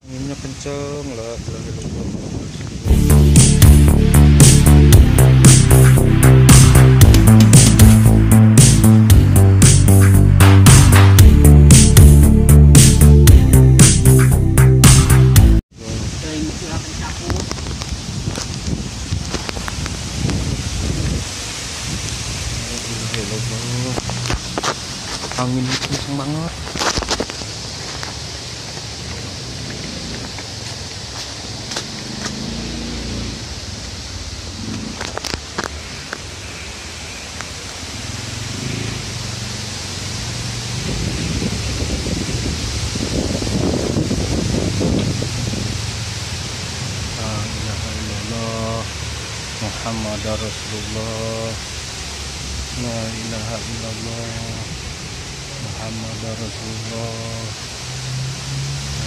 Anginnya kenceng lah. Anginnya kenceng banget. Muhammad Rasulullah, la ilaha illallah, Muhammad Rasulullah,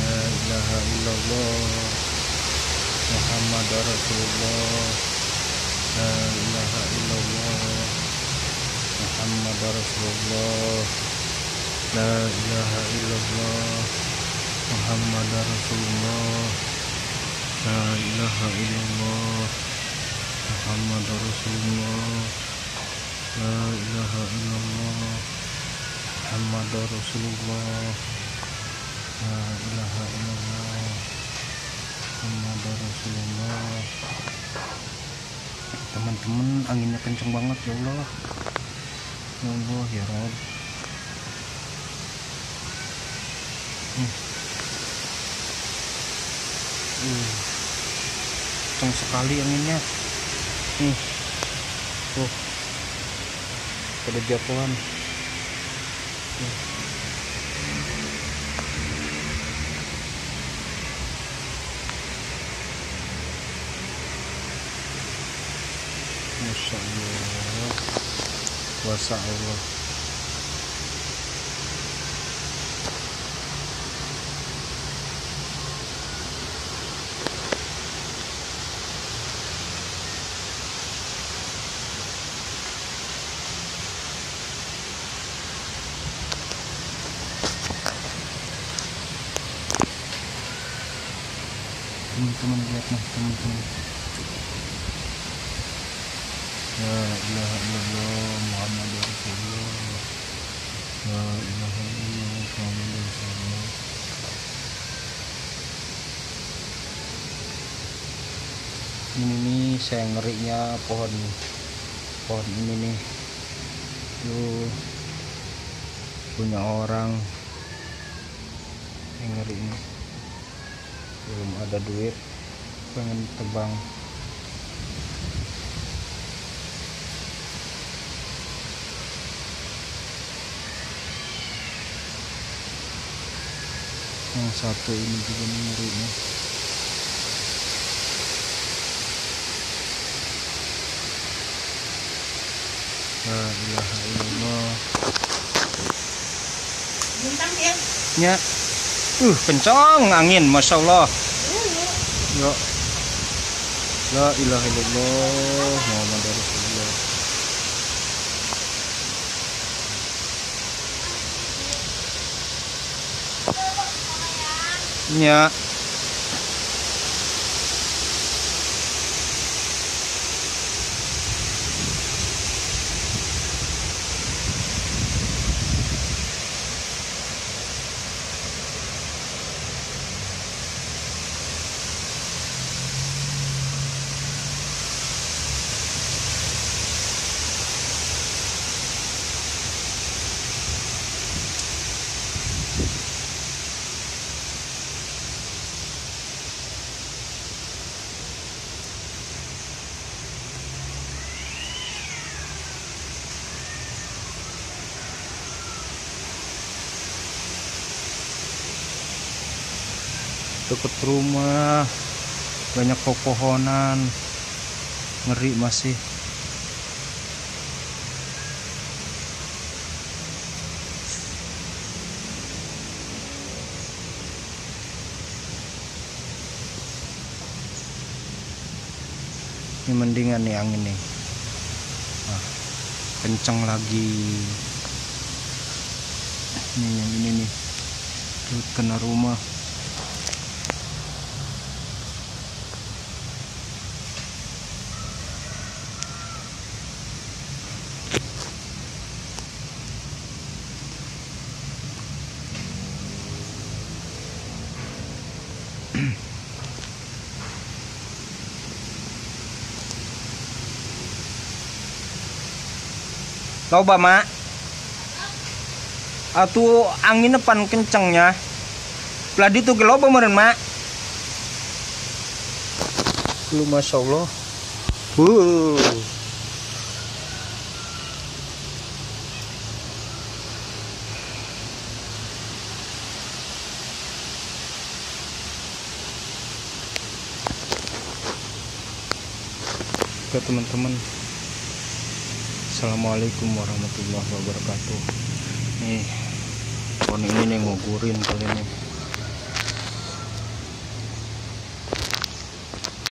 la ilaha illallah, Muhammad Rasulullah, la ilaha illallah, Muhammad Rasulullah, la ilaha illallah, Muhammad Rasulullah, la ilaha illallah, Muhammad Rasulullah, la ilaha illallah, Muhammad Rasulullah, la ilaha illallah, Muhammad Rasulullah. Teman-teman, anginnya kenceng banget, ya Allah. Ya Allah, ya Rabb. Kenceng sekali anginnya. Tuh, pada jatuhan. Masya Allah, kuasa Allah. Teman-teman lihat nih, teman-teman. La ilaha illallah, Muhammad Rasulullah, la ilaha illallah, Muhammad Rasulullah. Ini nih saya ngerinya pohon ini nih. Tuh punya orang yang ngeri ini. Belum ada duit, pengen tebang. Yang satu ini juga ngerinya. La ilaha illallah. Bintang ya? Nya. Kencang angin, Masya Allah. Ya. La ilaha illallah, Muhammad Rasulullah. Nya. Dekat rumah banyak pepohonan, ngeri masih. Ini mendingan nih angin nih. Nah, kenceng lagi. Ini yang ini nih, tuh kena rumah. Loba mak. Atuh angin pan kencengnya. Peladi tuh loba meureun mak. Lu masya Allah. Oke teman-teman, assalamualaikum warahmatullahi wabarakatuh. Nih pohon ini nih ngugurin kali ini.